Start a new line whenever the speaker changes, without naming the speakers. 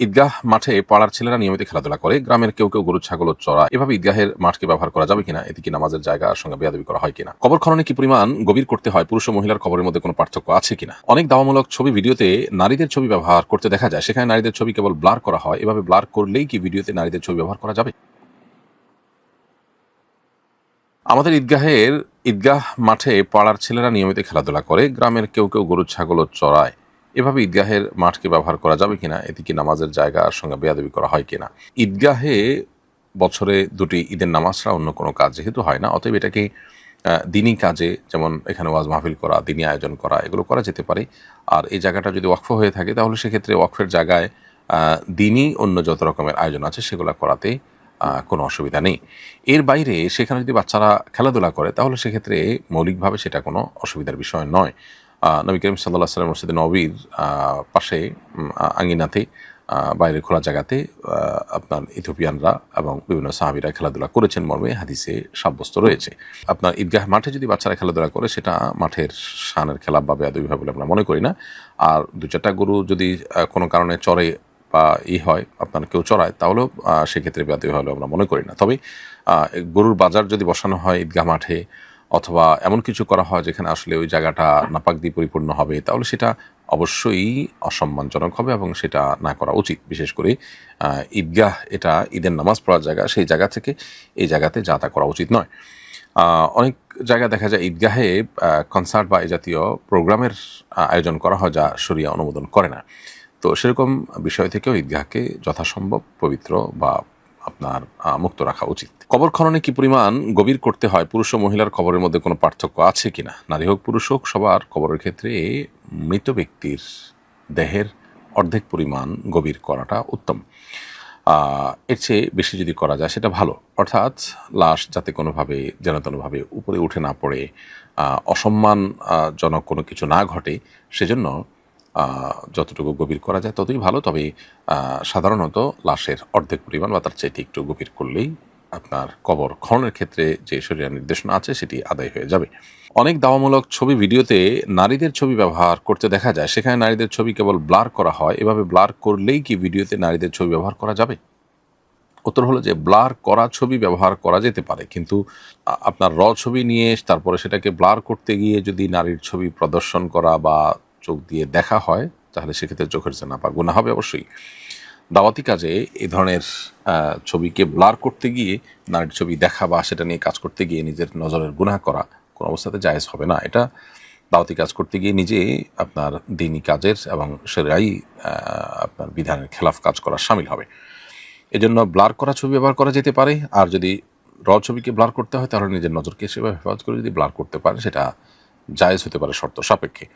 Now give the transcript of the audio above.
ঈদগাহ মাঠে পাড়ার ছেলেরা নিয়মিত খেলাধুলা করে, গ্রামের কেউ কেউ গরু ছাগল চড়ায়। এভাবে ঈদগাহের মাঠকে ব্যবহার করা যাবে কিনা, এতে কি নামাজের জায়গার সঙ্গে বেয়াদবি করা হয় কিনা, কবর খননে কি পরিমাণ গভীর করতে হয়, পুরুষ ও মহিলার কবরের মধ্যে কোনো পার্থক্য আছে কিনা। অনেক দাওয়ামূলক ছবি ভিডিওতে নারীদের ছবি ব্যবহার করতে দেখা যায়, সেখানে নারীদের ছবি কেবল ব্লার করা হয়। এভাবে ব্লার করলেই কি ভিডিওতে নারীদের ছবি ব্যবহার করা যাবে? আমাদের ঈদগাহ মাঠে পাড়ার ছেলেরা নিয়মিত খেলাধুলা করে, গ্রামের কেউ কেউ গরু ছাগল চড়ায়। এভাবে ঈদগাহের মাঠকে ব্যবহার করা যাবে কিনা, এতে কি নামাজের জায়গার সঙ্গে বেয়াদবি করা হয় কিনা। ঈদগাহে বছরে দুটি ঈদের নামাজ ছাড়া অন্য কোনো কাজ যেহেতু হয় না, অতএব এটাকে দিনী কাজে, যেমন এখানে ওয়াজ মাহফিল করা, দিনী আয়োজন করা, এগুলো করা যেতে পারে। আর এই জায়গাটা যদি ওয়াকফ হয়ে থাকে, তাহলে সেক্ষেত্রে ওয়াকফের জায়গায় দিনী অন্য যত রকমের আয়োজন আছে সেগুলো করাতে কোনো অসুবিধা নেই। এর বাইরে সেখানে যদি বাচ্চারা খেলাধুলা করে, তাহলে সেক্ষেত্রে মৌলিকভাবে সেটা কোনো অসুবিধার বিষয় নয়। নবী করিম সাল্লাল্লাহু আলাইহি ওয়াসাল্লাম মসজিদে নববীর পাশে আঙিনাতে বাইরের খোলা জায়গাতে আপনার ইথিওপিয়ানরা এবং বিভিন্ন সাহাবীরা খেলাধুলা করেছেন মর্মে হাদিসে সাব্যস্ত রয়েছে। আপনার ঈদগাহ মাঠে যদি বাচ্চারা খেলাধুলা করে, সেটা মাঠের শানের খেলা বা বেয়াদবি হবে বলে আমরা মনে করি না। আর ২-৪টা গরু যদি কোনো কারণে চড়ে বা হয়, আপনার কেউ চড়ায়, তাহলেও সেক্ষেত্রে বেয়াদবি হলেও আমরা মনে করি না। তবে গরুর বাজার যদি বসানো হয় ঈদগাহ মাঠে, অথবা এমন কিছু করা হয় যেখানে আসলে ওই জায়গাটা নাপাক দিয়ে পরিপূর্ণ হবে, তাহলে সেটা অবশ্যই অসম্মানজনক হবে এবং সেটা না করা উচিত। বিশেষ করে ঈদগাহ এটা ঈদের নামাজ পড়ার জায়গা, সেই জায়গা থেকে এই জায়গাতে যা তা করা উচিত নয়। অনেক জায়গায় দেখা যায় ঈদগাহে কনসার্ট বা এই জাতীয় প্রোগ্রামের আয়োজন করা হয়, যা শরিয়া অনুমোদন করে না। তো সেরকম বিষয় থেকেও ঈদগাহকে যথাসম্ভব পবিত্র বা আপনার মুক্ত রাখা উচিত। কবর খননে কি পরিমাণ গভীর করতে হয়, পুরুষ ও মহিলার কবরের মধ্যে কোনো পার্থক্য আছে কিনা। নারী হোক পুরুষ হোক, সবার কবরের ক্ষেত্রে মৃত ব্যক্তির দেহের অর্ধেক পরিমাণ গভীর করাটা উত্তম। এর চেয়ে বেশি যদি করা যায় সেটা ভালো। অর্থাৎ লাশ যাতে কোনোভাবে যেন তেনভাবে উপরে উঠে না পড়ে, অসম্মানজনক কোনো কিছু না ঘটে, সেজন্য যতটুকু গভীর করা যায় ততই ভালো। তবে সাধারণত লাশের অর্ধেক পরিমাণ বা তার চাইতে একটু গভীর করলেই আপনার কবর খননের ক্ষেত্রে যে শরিয়ার নির্দেশনা আছে সেটি আদায় হয়ে যাবে। অনেক দাওয়ামূলক ছবি ভিডিওতে নারীদের ছবি ব্যবহার করতে দেখা যায়, সেখানে নারীদের ছবি কেবল ব্লার করা হয়। এভাবে ব্লার করলেই কি ভিডিওতে নারীদের ছবি ব্যবহার করা যাবে? উত্তর হলো যে ব্লার করা ছবি ব্যবহার করা যেতে পারে, কিন্তু আপনার ছবি নিয়ে তারপরে সেটাকে ব্লার করতে গিয়ে যদি নারীর ছবি প্রদর্শন করা বা চোখ দিয়ে দেখা হয়, তাহলে সেক্ষেত্রে চোখের জেনা বা গুনাহ হবে অবশ্যই। দাওয়াতি কাজে এই ধরনের ছবিকে ব্লার করতে গিয়ে নারীর ছবি দেখা বা সেটা নিয়ে কাজ করতে গিয়ে নিজের নজরের গুনাহ করা কোনো অবস্থাতে জায়েজ হবে না। এটা দাওয়াতি কাজ করতে গিয়ে নিজে আপনার দ্বীনি কাজের এবং শরীআই আপনার বিধানের খেলাফ কাজ করা শামিল হবে। এজন্য ব্লার করা ছবি ব্যবহার করা যেতে পারে। আর যদি ছবিকে ব্লার করতে হয়, তাহলে নিজের নজরকে সেভাবে হেফাজত করে যদি ব্লার করতে পারে, সেটা জায়েজ হতে পারে শর্ত সাপেক্ষে।